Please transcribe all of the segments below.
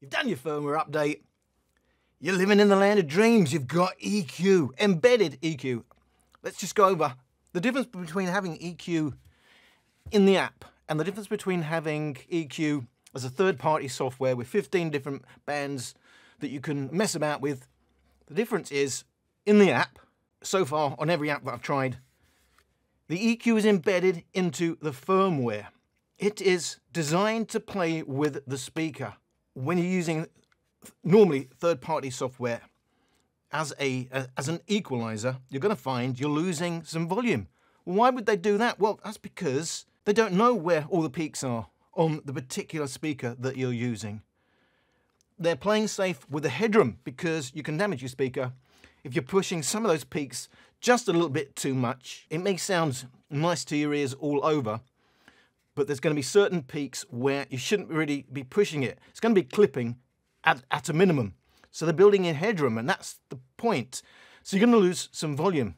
You've done your firmware update. You're living in the land of dreams. You've got EQ, embedded EQ. Let's just go over the difference between having EQ in the app and the difference between having EQ as a third-party software with 15 different bands that you can mess about with. The difference is, in the app, so far on every app that I've tried, the EQ is embedded into the firmware. It is designed to play with the speaker. When you're using normally third-party software as an equalizer, you're going to find you're losing some volume. Why would they do that? Well, that's because they don't know where all the peaks are on the particular speaker that you're using. They're playing safe with the headroom because you can damage your speaker if you're pushing some of those peaks just a little bit too much. It may sound nice to your ears all over, but there's going to be certain peaks where you shouldn't really be pushing it. It's going to be clipping at a minimum. So they're building in headroom, and that's the point. So you're going to lose some volume.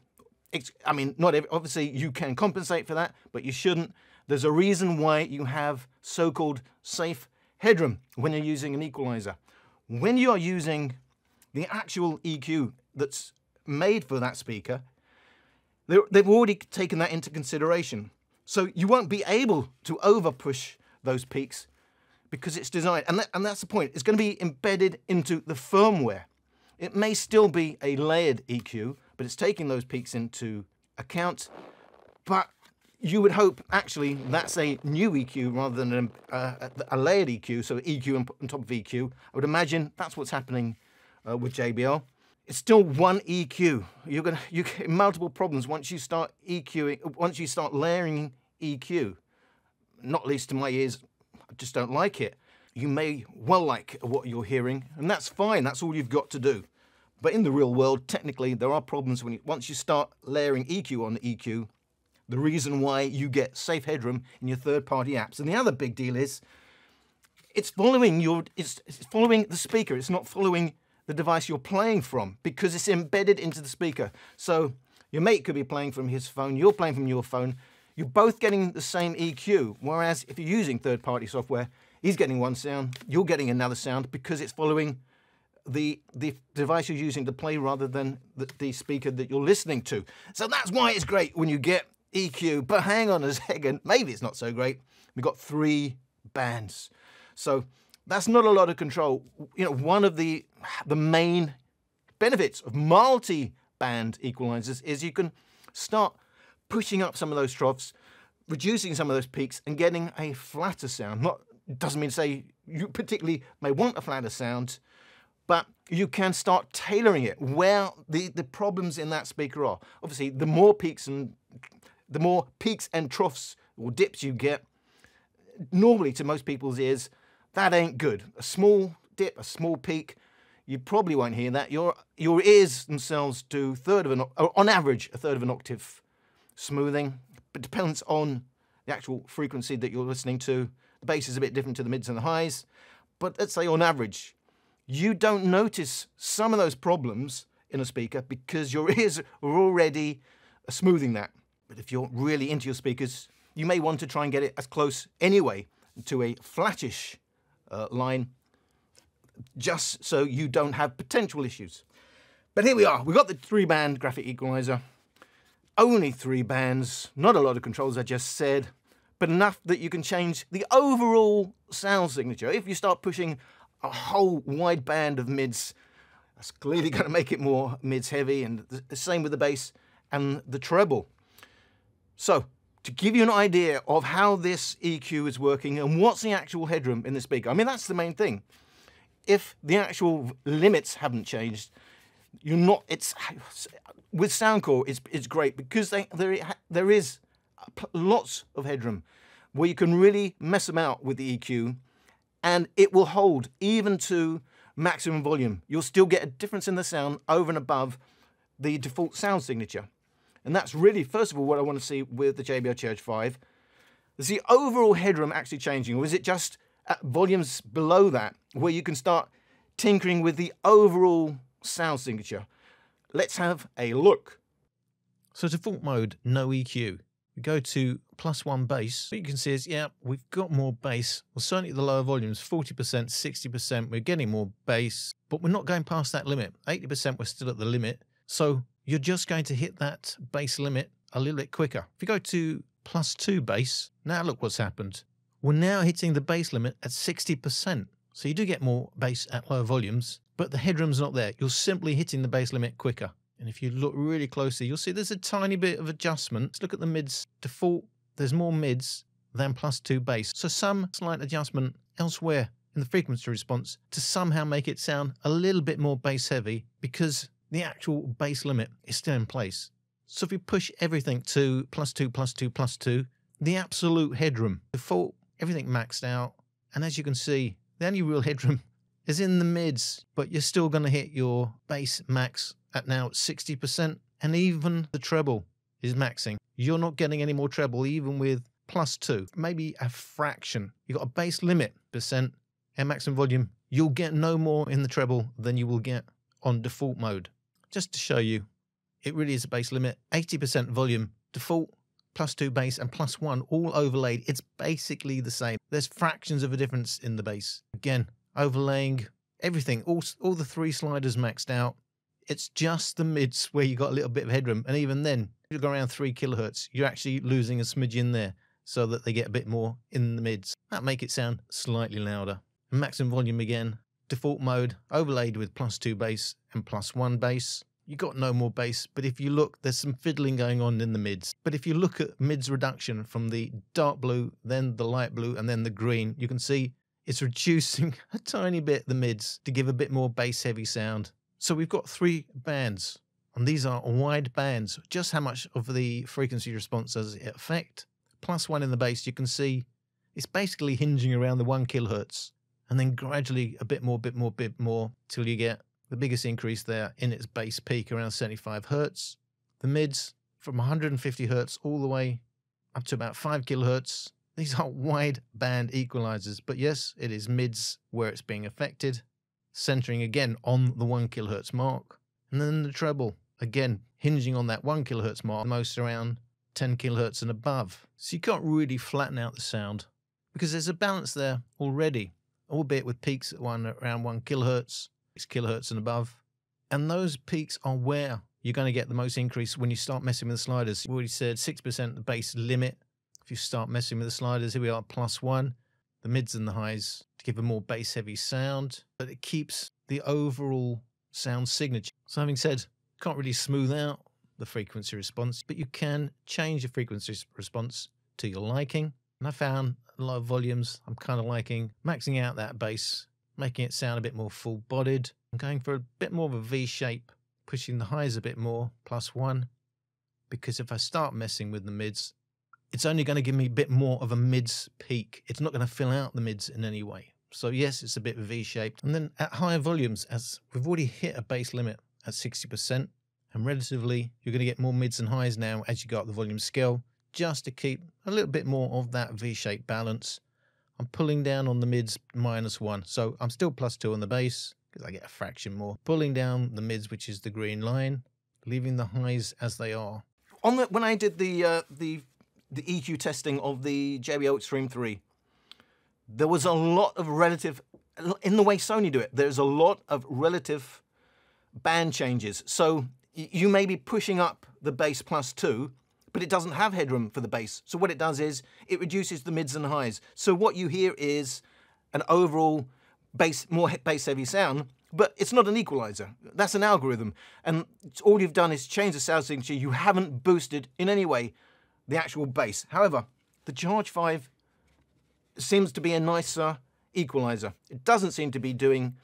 I mean, obviously you can compensate for that, but you shouldn't. There's a reason why you have so-called safe headroom when you're using an equalizer. When you are using the actual EQ that's made for that speaker, they've already taken that into consideration. So you won't be able to over-push those peaks because it's designed, and that's the point. It's going to be embedded into the firmware. It may still be a layered EQ, but it's taking those peaks into account. But you would hope, actually, that's a new EQ rather than a layered EQ, so EQ on top of EQ. I would imagine that's what's happening with JBL. It's still one EQ. You get multiple problems once you start EQing, once you start layering EQ. Not least to my ears, I just don't like it. You may well like what you're hearing, and that's fine. That's all you've got to do. But in the real world, technically, there are problems once you start layering EQ on the EQ. The reason why you get safe headroom in your third-party apps. And the other big deal is, it's following the speaker. It's not following the device you're playing from because it's embedded into the speaker. So your mate could be playing from his phone, you're playing from your phone. You're both getting the same EQ. Whereas if you're using third-party software, he's getting one sound, you're getting another sound because it's following the device you're using to play rather than the speaker that you're listening to. So that's why it's great when you get EQ. But hang on a second, maybe it's not so great. We've got 3 bands. So that's not a lot of control. You know, one of the main benefits of multi-band equalizers is you can start pushing up some of those troughs, reducing some of those peaks, and getting a flatter sound. Doesn't mean to say you particularly may want a flatter sound, but you can start tailoring it where the problems in that speaker are. Obviously, the more peaks and troughs or dips you get, normally to most people's ears, that ain't good. A small dip, a small peak, you probably won't hear that. Your ears themselves do on average, a third of an octave smoothing. It depends on the actual frequency that you're listening to. The bass is a bit different to the mids and the highs, but let's say on average, you don't notice some of those problems in a speaker because your ears are already smoothing that. But if you're really into your speakers, you may want to try and get it as close anyway to a flattish line, just so you don't have potential issues. But here we are. We've got the 3-band graphic equalizer. Only 3 bands, not a lot of controls, I just said, but enough that you can change the overall sound signature. If you start pushing a whole wide band of mids, that's clearly going to make it more mids heavy, and the same with the bass and the treble. So, to give you an idea of how this EQ is working and what's the actual headroom in the speaker, I mean, that's the main thing. If the actual limits haven't changed, with Soundcore, it's great because there is lots of headroom where you can really mess them out with the EQ, and it will hold even to maximum volume. You'll still get a difference in the sound over and above the default sound signature. And that's really, first of all, what I want to see with the JBL Charge 5. Is the overall headroom actually changing, or is it just at volumes below that where you can start tinkering with the overall sound signature? Let's have a look. So default mode, no EQ. We go to +1 bass, what you can see is, yeah, we've got more bass. Well, certainly at the lower volumes, 40%, 60%, we're getting more bass, but we're not going past that limit. 80%, we're still at the limit. So you're just going to hit that bass limit a little bit quicker. If you go to +2 bass, now look what's happened. We're now hitting the bass limit at 60%. So you do get more bass at lower volumes, but the headroom's not there. You're simply hitting the bass limit quicker. And if you look really closely, you'll see there's a tiny bit of adjustment. Let's look at the mids. Default, there's more mids than +2 bass. So some slight adjustment elsewhere in the frequency response to somehow make it sound a little bit more bass heavy because the actual bass limit is still in place. So if you push everything to +2, +2, +2, the absolute headroom, default, everything maxed out. And as you can see, the only real headroom is in the mids, but you're still going to hit your bass max at now 60%, and even the treble is maxing. You're not getting any more treble even with +2, maybe a fraction. You've got a bass limit percent and maximum volume. You'll get no more in the treble than you will get on default mode. Just to show you, it really is a bass limit. 80% volume, default, +2 bass and +1 all overlaid. It's basically the same. There's fractions of a difference in the bass. Again, overlaying everything, all the 3 sliders maxed out. It's just the mids where you got a little bit of headroom, and even then, you go around 3 kHz, you're actually losing a smidgen there so that they get a bit more in the mids. That make it sound slightly louder. Maximum volume again, default mode, overlaid with +2 bass and +1 bass. You got no more bass, but if you look, there's some fiddling going on in the mids. But if you look at mids reduction from the dark blue, then the light blue, and then the green, you can see it's reducing a tiny bit the mids to give a bit more bass heavy sound. So we've got 3 bands, and these are wide bands. Just how much of the frequency response does it affect? +1 in the bass, you can see it's basically hinging around the 1 kHz, and then gradually a bit more, till you get the biggest increase there in its bass peak around 75 Hz. The mids from 150 Hz all the way up to about 5 kHz. These are wide band equalizers, but yes, it is mids where it's being affected. Centering again on the 1 kHz mark. And then the treble, again, hinging on that 1 kHz mark, most around 10 kHz and above. So you can't really flatten out the sound because there's a balance there already, albeit with peaks at around 1 kHz, 6 kHz and above. And those peaks are where you're going to get the most increase when you start messing with the sliders. We already said 6% the bass limit. If you start messing with the sliders, here we are, +1, the mids and the highs to give a more bass heavy sound, but it keeps the overall sound signature. So having said, can't really smooth out the frequency response, but you can change the frequency response to your liking. And I found a lot of volumes I'm kind of liking maxing out that bass, making it sound a bit more full-bodied. I'm going for a bit more of a V shape, pushing the highs a bit more, +1, because if I start messing with the mids, it's only going to give me a bit more of a mids peak. It's not going to fill out the mids in any way. So yes, it's a bit V-shaped. And then at higher volumes, as we've already hit a bass limit at 60%, and relatively, you're going to get more mids and highs now as you go up the volume scale, just to keep a little bit more of that V-shaped balance. I'm pulling down on the mids -1. So I'm still +2 on the bass, because I get a fraction more. Pulling down the mids, which is the green line, leaving the highs as they are. When I did the EQ testing of the JBL Extreme 3, there was a lot of relative, in the way Sony do it, there's a lot of relative band changes. So you may be pushing up the bass +2, but it doesn't have headroom for the bass. So what it does is it reduces the mids and highs. So what you hear is an overall more bass heavy sound, but it's not an equalizer. That's an algorithm. And all you've done is change the sound signature. You haven't boosted in any way the actual bass. However, the Charge 5 seems to be a nicer equalizer. It doesn't seem to be doing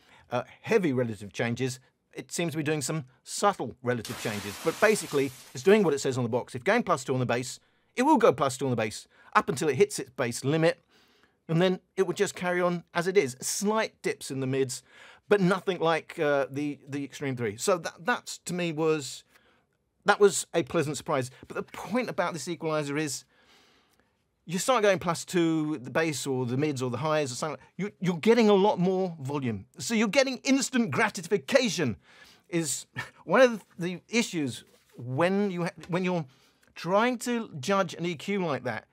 heavy relative changes. It seems to be doing some subtle relative changes. But basically, it's doing what it says on the box. If going +2 on the bass, it will go +2 on the bass up until it hits its bass limit. And then it would just carry on as it is. Slight dips in the mids, but nothing like the Extreme 3. So that to me was a pleasant surprise. But the point about this equalizer is you start going +2, the bass or the mids or the highs or something, you're getting a lot more volume. So you're getting instant gratification. Is one of the issues when you're trying to judge an EQ like that.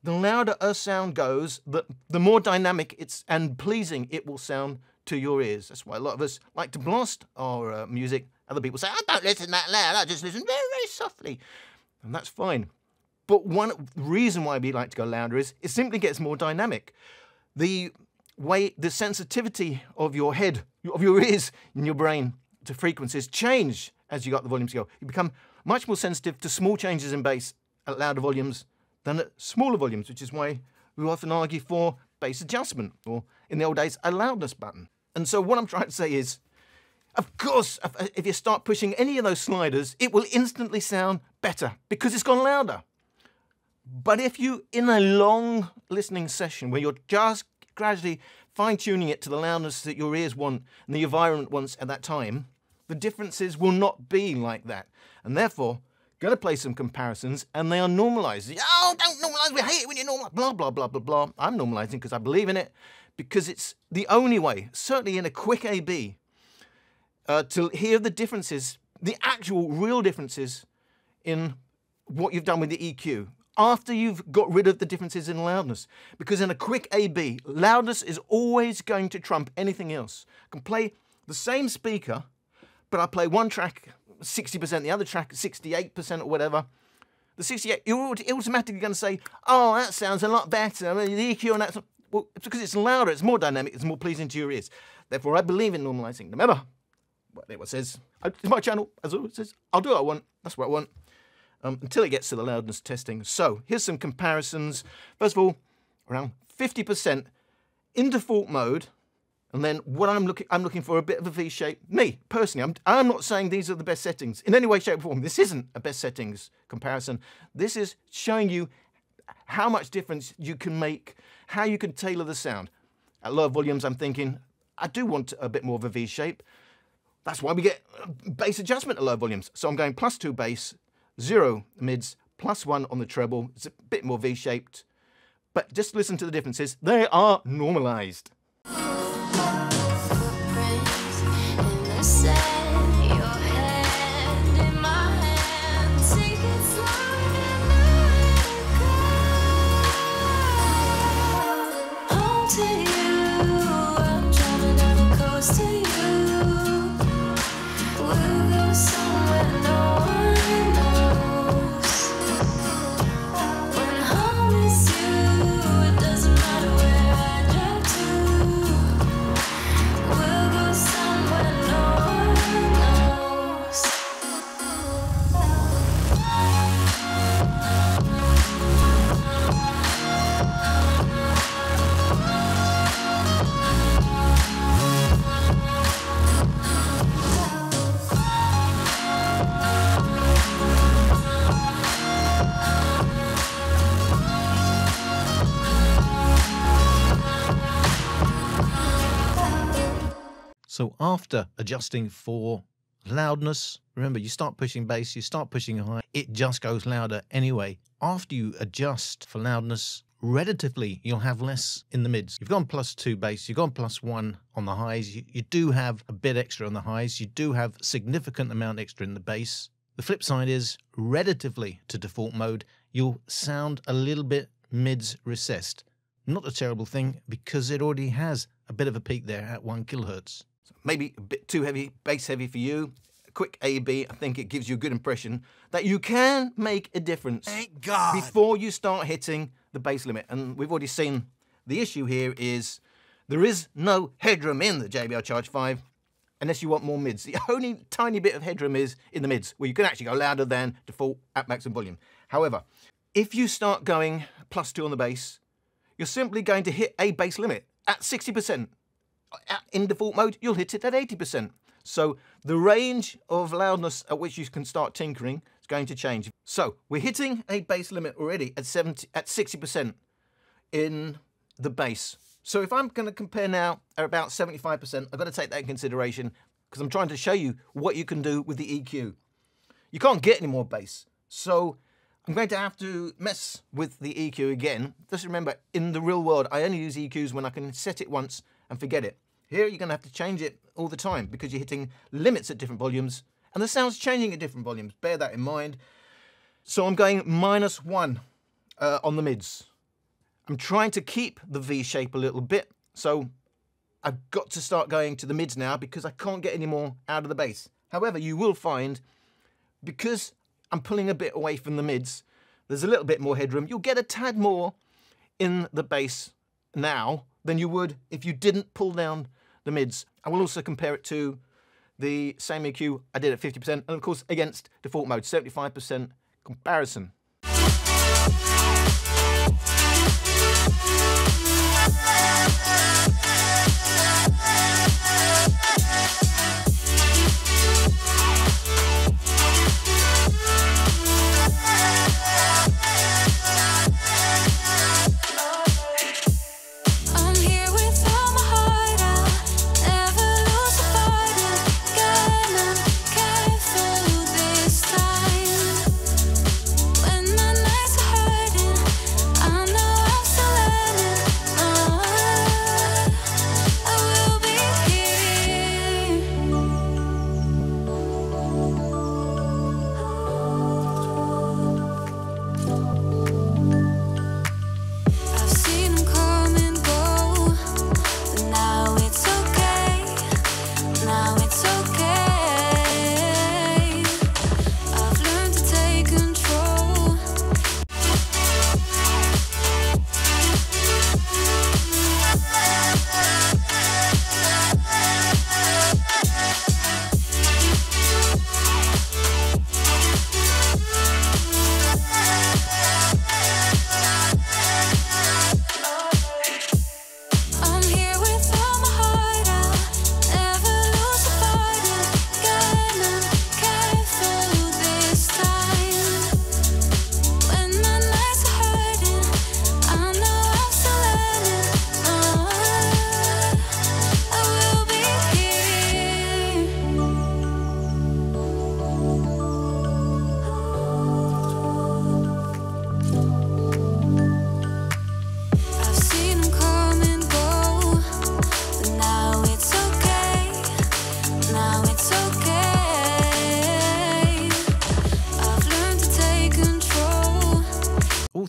the louder a sound goes, the more dynamic and pleasing it will sound to your ears. That's why a lot of us like to blast our music. Other people say, I don't listen that loud, I just listen very, very softly. And that's fine. But one reason why we like to go louder is it simply gets more dynamic. The sensitivity of your head, of your ears in your brain to frequencies change as you got the volumes to go. You become much more sensitive to small changes in bass at louder volumes than at smaller volumes, which is why we often argue for bass adjustment, or in the old days, a loudness button. And so what I'm trying to say is, of course, if you start pushing any of those sliders, it will instantly sound better because it's gone louder. But if you, in a long listening session where you're just gradually fine-tuning it to the loudness that your ears want and the environment wants at that time, the differences will not be like that. And therefore, going to play some comparisons, and they are normalized. Oh, don't normalize, we hate it when you normalize, blah, blah, blah, blah, blah. I'm normalizing because I believe in it, because it's the only way, certainly in a quick A/B, to hear the differences, the actual real differences in what you've done with the EQ, after you've got rid of the differences in loudness. Because in a quick A/B, loudness is always going to trump anything else. I can play the same speaker, but I play one track 60%, the other track 68% or whatever. The 68, you're automatically going to say, oh, that sounds a lot better. I mean, the EQ on that, well, it's because it's louder, it's more dynamic, it's more pleasing to your ears. Therefore, I believe in normalizing. No matter what it says, it's my channel, as always says, I'll do what I want, that's what I want, until it gets to the loudness testing. So, here's some comparisons. First of all, around 50% in default mode. And then what I'm looking for a bit of a V shape. Me, personally, I'm not saying these are the best settings in any way, shape, or form. This isn't a best settings comparison. This is showing you how much difference you can make, how you can tailor the sound. At lower volumes, I'm thinking, I do want a bit more of a V shape. That's why we get bass adjustment at low volumes. So I'm going +2 bass, 0 mids, +1 on the treble. It's a bit more V-shaped. But just listen to the differences. They are normalized. So after adjusting for loudness, remember you start pushing bass, you start pushing high, it just goes louder anyway. After you adjust for loudness, relatively you'll have less in the mids. You've gone +2 bass, you've gone +1 on the highs, you do have a bit extra on the highs, you do have significant amount extra in the bass. The flip side is, relatively to default mode, you'll sound a little bit mids recessed. Not a terrible thing, because it already has a bit of a peak there at 1 kHz. Maybe a bit too heavy, bass heavy for you. A quick A/B, I think it gives you a good impression that you can make a difference. Thank God. Before you start hitting the bass limit. And we've already seen the issue here is there is no headroom in the JBL Charge 5 unless you want more mids. The only tiny bit of headroom is in the mids, where you can actually go louder than default at maximum volume. However, if you start going +2 on the bass, you're simply going to hit a bass limit at 60%. In default mode, you'll hit it at 80%. So the range of loudness at which you can start tinkering is going to change. So we're hitting a bass limit already at 60% in the bass. So if I'm going to compare now at about 75%, I've got to take that in consideration because I'm trying to show you what you can do with the EQ. You can't get any more bass. So I'm going to have to mess with the EQ again. Just remember, in the real world, I only use EQs when I can set it once and forget it. Here, you're going to have to change it all the time because you're hitting limits at different volumes and the sound's changing at different volumes. Bear that in mind. So I'm going -1 on the mids. I'm trying to keep the V shape a little bit, so I've got to start going to the mids now because I can't get any more out of the bass. However, you will find, because I'm pulling a bit away from the mids, there's a little bit more headroom. You'll get a tad more in the bass now than you would if you didn't pull down the mids. I will also compare it to the same EQ I did at 50%, and of course against default mode, 75% comparison.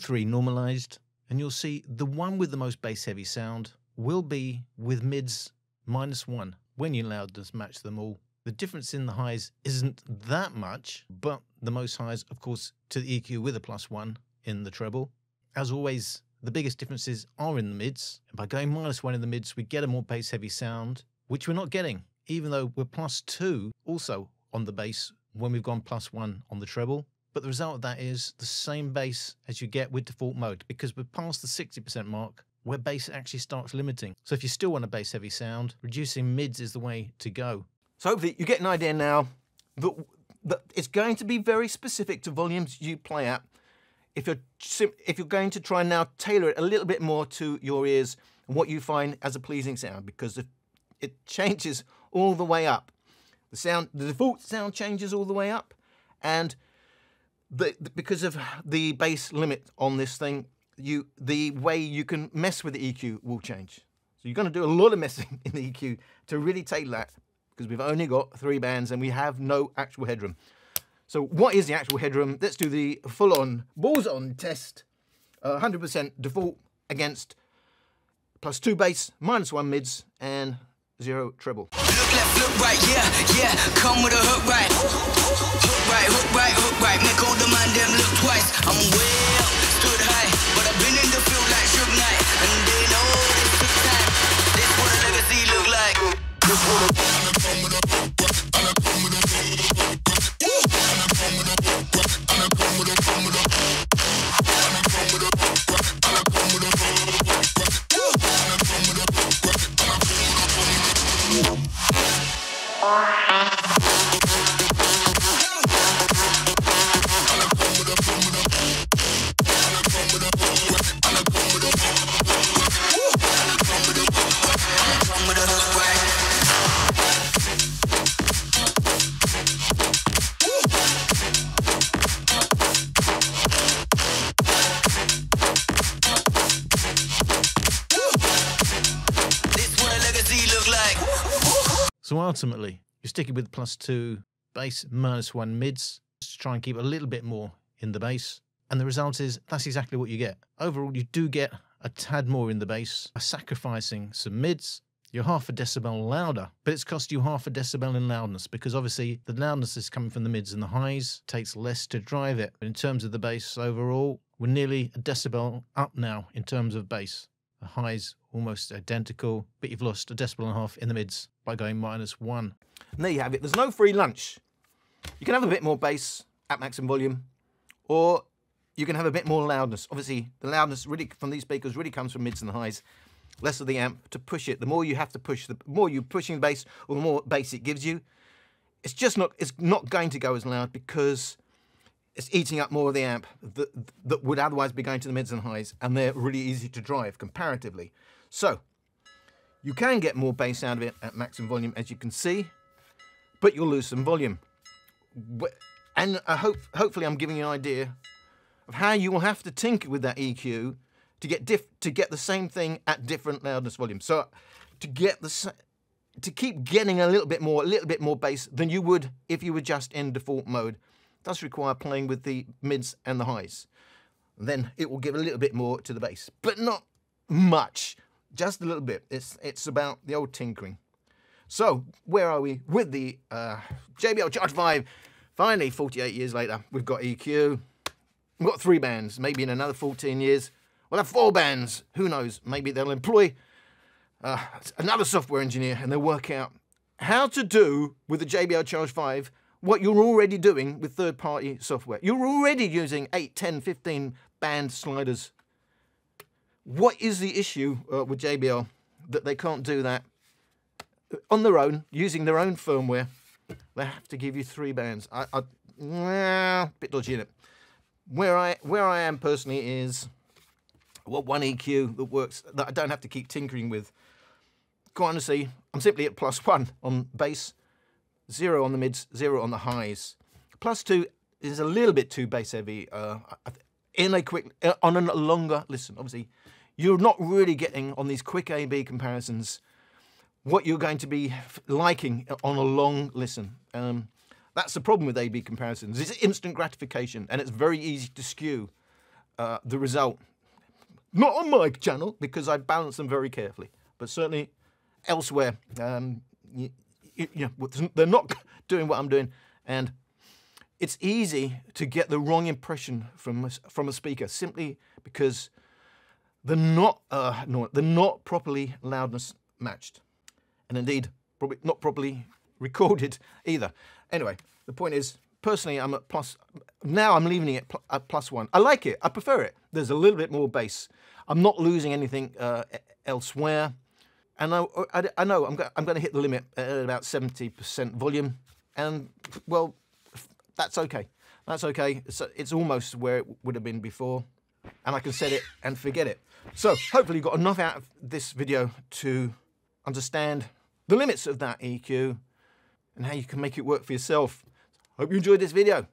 Three normalized, and you'll see the one with the most bass heavy sound will be with mids -1 when your loudness match them all. The difference in the highs isn't that much, but the most highs, of course, to the EQ with a +1 in the treble. As always, the biggest differences are in the mids, and by going -1 in the mids, we get a more bass heavy sound, which we're not getting, even though we're +2 also on the bass when we've gone +1 on the treble. But the result of that is the same bass as you get with default mode, because we're past the 60% mark where bass actually starts limiting. So if you still want a bass heavy sound, reducing mids is the way to go. So hopefully you get an idea now that it's going to be very specific to volumes you play at. If you're going to try and now tailor it a little bit more to your ears and what you find as a pleasing sound, because it changes all the way up. The default sound changes all the way up, and because of the bass limit on this thing, the way you can mess with the EQ will change. So you're going to do a lot of messing in the EQ to really tailor that, because we've only got 3 bands and we have no actual headroom. So what is the actual headroom? Let's do the full-on, balls-on test. 100% default against +2 bass, -1 mids, and 0 treble. Look left, look right, yeah, come with a hook right. Hook right, hook right, hook right. Make all the man them look twice. I'm way up, stood high, but I've been in the field like Suge Knight, and they know this took time. This what a legacy look like. So ultimately, you're sticking with +2 bass, -1 mids, just to try and keep a little bit more in the bass. And the result is that's exactly what you get. Overall, you do get a tad more in the bass by sacrificing some mids. You're half a decibel louder, but it's cost you half a decibel in loudness because obviously the loudness is coming from the mids and the highs, takes less to drive it. But in terms of the bass overall, we're nearly a decibel up now in terms of bass. The highs almost identical, but you've lost a decibel and a half in the mids by going -1. And there you have it. There's no free lunch. You can have a bit more bass at maximum volume, or you can have a bit more loudness. Obviously, the loudness really from these speakers really comes from mids and the highs. Less of the amp to push it. The more you have to push, the more you're pushing the bass, or the more bass it gives you. It's not going to go as loud because it's eating up more of the amp that would otherwise be going to the mids and highs, and they're really easy to drive comparatively. So you can get more bass out of it at maximum volume, as you can see, but you'll lose some volume. And hopefully I'm giving you an idea of how you will have to tinker with that EQ to get the same thing at different loudness volumes. So to keep getting a little bit more bass than you would if you were just in default mode, does require playing with the mids and the highs. Then it will give a little bit more to the bass, but not much, just a little bit. It's about the old tinkering. So where are we with the JBL Charge 5? Finally, 48 years later, we've got EQ. We've got 3 bands. Maybe in another 14 years, we'll have 4 bands. Who knows? Maybe they'll employ another software engineer and they'll work out how to do with the JBL Charge 5 what you're already doing with third-party software. You're already using 8, 10, 15 band sliders. What is the issue with JBL that they can't do that on their own, using their own firmware? They have to give you 3 bands. Bit dodgy, isn't it? Where I am personally is, well, 1 EQ that works, that I don't have to keep tinkering with. Quite honestly, I'm simply at +1 on bass, 0 on the mids, 0 on the highs. +2 is a little bit too bass heavy on a longer listen. Obviously, you're not really getting on these quick A/B comparisons what you're going to be liking on a long listen. That's the problem with A/B comparisons. It's instant gratification, and it's very easy to skew the result. Not on my channel, because I balance them very carefully, but certainly elsewhere. They're not doing what I'm doing, and it's easy to get the wrong impression from a speaker simply because they're not properly loudness matched, and indeed probably not properly recorded either. Anyway, the point is, personally, I'm at now I'm leaving it at +1. I like it. I prefer it. There's a little bit more bass. I'm not losing anything elsewhere. And I know I'm going to hit the limit at about 70% volume, and well, that's okay. That's okay. It's almost where it would have been before, and I can set it and forget it. So hopefully you got enough out of this video to understand the limits of that EQ and how you can make it work for yourself. Hope you enjoyed this video,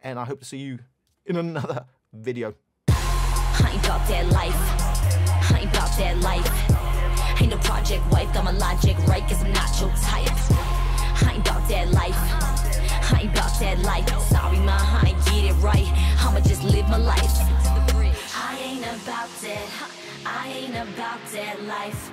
and I hope to see you in another video. I ain't about that life. I ain't about that life. Ain't no project wife, got my logic right, cause I'm not your type. I ain't about that life. I ain't about that life. Sorry, ma, I ain't get it right. I'ma just live my life. I ain't about that. I ain't about that life.